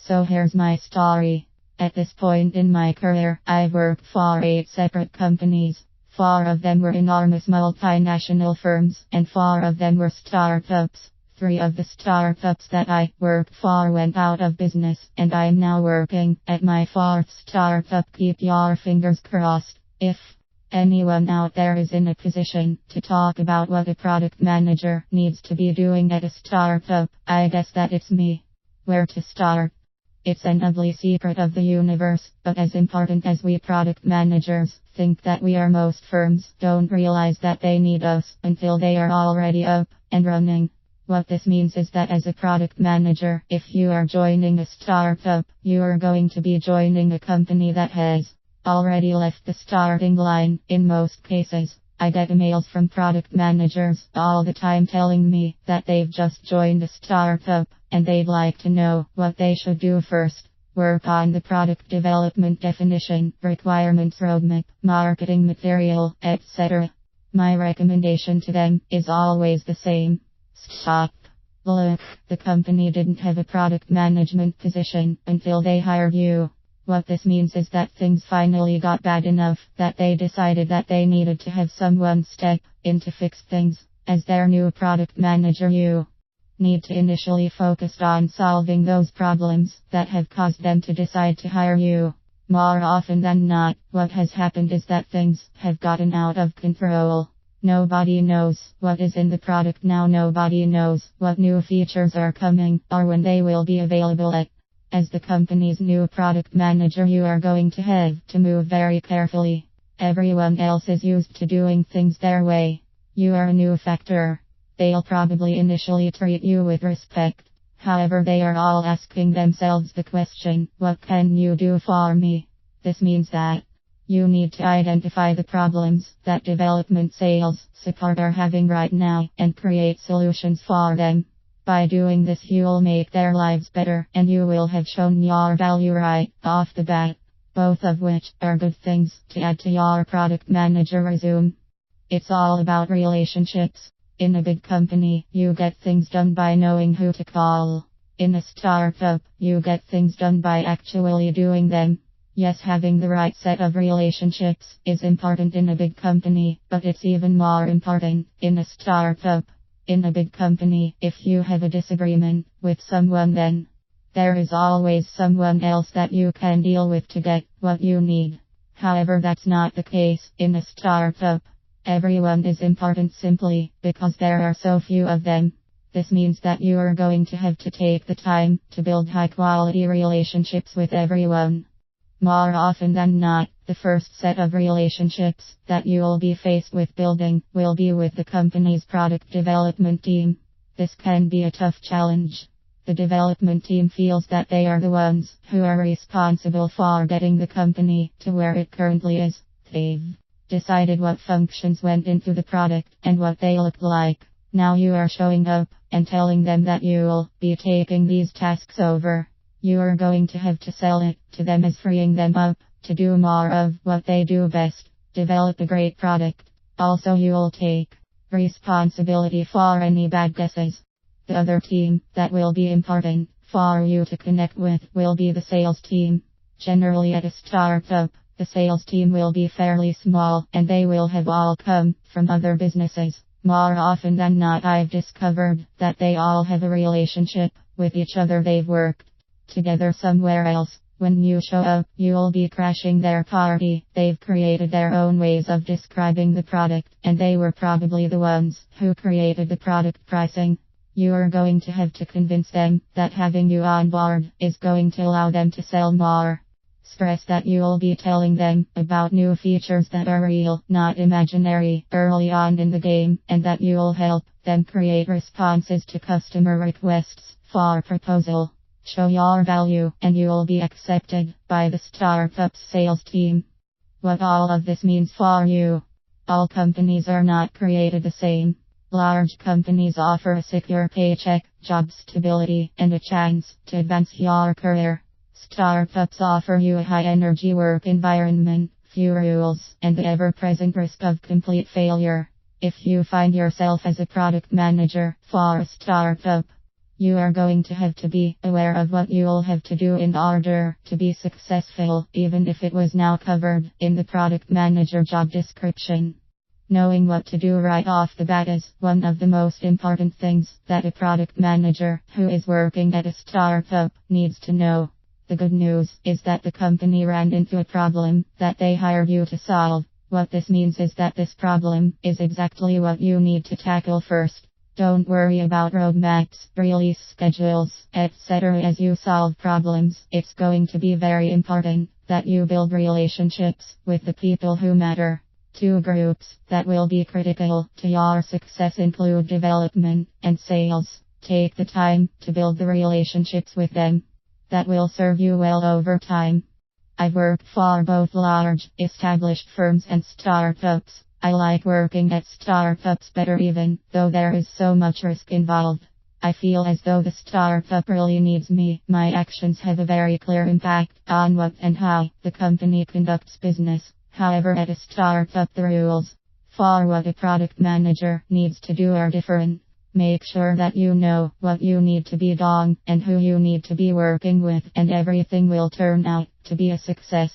So here's my story. At this point in my career, I've worked for 8 separate companies. 4 of them were enormous multinational firms, and 4 of them were startups. 3 of the startups that I worked for went out of business, and I'm now working at my 4th startup. Keep your fingers crossed. If anyone out there is in a position to talk about what a product manager needs to be doing at a startup, I guess that it's me. Where to start? It's an ugly secret of the universe, but as important as we product managers think that we are, most firms don't realize that they need us until they are already up and running. What this means is that as a product manager, if you are joining a startup, you are going to be joining a company that has already left the starting line. In most cases, I get emails from product managers all the time telling me that they've just joined a startup and they'd like to know what they should do first. Work on the product development definition, requirements roadmap, marketing material, etc. My recommendation to them is always the same. Stop. Look, the company didn't have a product management position until they hired you. What this means is that things finally got bad enough that they decided that they needed to have someone step in to fix things. As their new product manager, you need to initially focus on solving those problems that have caused them to decide to hire you. More often than not, what has happened is that things have gotten out of control. Nobody knows what is in the product now. Nobody knows what new features are coming or when they will be available. As the company's new product manager, you are going to have to move very carefully. Everyone else is used to doing things their way. You are a new factor. They'll probably initially treat you with respect. However, they are all asking themselves the question, what can you do for me? This means that you need to identify the problems that development, sales, support are having right now and create solutions for them. By doing this, you'll make their lives better and you will have shown your value right off the bat, both of which are good things to add to your product manager resume. It's all about relationships. In a big company, you get things done by knowing who to call. In a startup, you get things done by actually doing them. Yes, having the right set of relationships is important in a big company, but it's even more important in a startup. In a big company, if you have a disagreement with someone, then there is always someone else that you can deal with to get what you need. However, that's not the case in a startup. Everyone is important simply because there are so few of them. This means that you are going to have to take the time to build high quality relationships with everyone. More often than not, the first set of relationships that you'll be faced with building will be with the company's product development team. This can be a tough challenge. The development team feels that they are the ones who are responsible for getting the company to where it currently is. They've decided what functions went into the product and what they look like. Now you are showing up and telling them that you'll be taking these tasks over. You are going to have to sell it to them as freeing them up to do more of what they do best, develop a great product. Also, you'll take responsibility for any bad guesses. The other team that will be important for you to connect with will be the sales team. Generally, at a startup, the sales team will be fairly small and they will have all come from other businesses. More often than not, I've discovered that they all have a relationship with each other. They've worked together somewhere else. When you show up, you'll be crashing their party. They've created their own ways of describing the product, and they were probably the ones who created the product pricing. You are going to have to convince them that having you on board is going to allow them to sell more. Stress that you'll be telling them about new features that are real, not imaginary, early on in the game, and that you'll help them create responses to customer requests for proposal. Show your value and you'll be accepted by the startup's sales team. What all of this means for you. All companies are not created the same. Large companies offer a secure paycheck, job stability, and a chance to advance your career. Startups offer you a high-energy work environment, few rules, and the ever-present risk of complete failure. If you find yourself as a product manager for a startup, You are going to have to be aware of what you'll have to do in order to be successful, even if it was now covered in the product manager job description. Knowing what to do right off the bat is one of the most important things that a product manager who is working at a startup needs to know. The good news is that the company ran into a problem that they hired you to solve. What this means is that this problem is exactly what you need to tackle first. Don't worry about roadmaps, release schedules, etc. As you solve problems, it's going to be very important that you build relationships with the people who matter. Two groups that will be critical to your success include development and sales. Take the time to build the relationships with them. That will serve you well over time. I've worked for both large, established firms and startups. I like working at startups better even though there is so much risk involved. I feel as though the startup really needs me. My actions have a very clear impact on what and how the company conducts business. However, at a startup the rules for what a product manager needs to do are different. Make sure that you know what you need to be doing and who you need to be working with, and everything will turn out to be a success.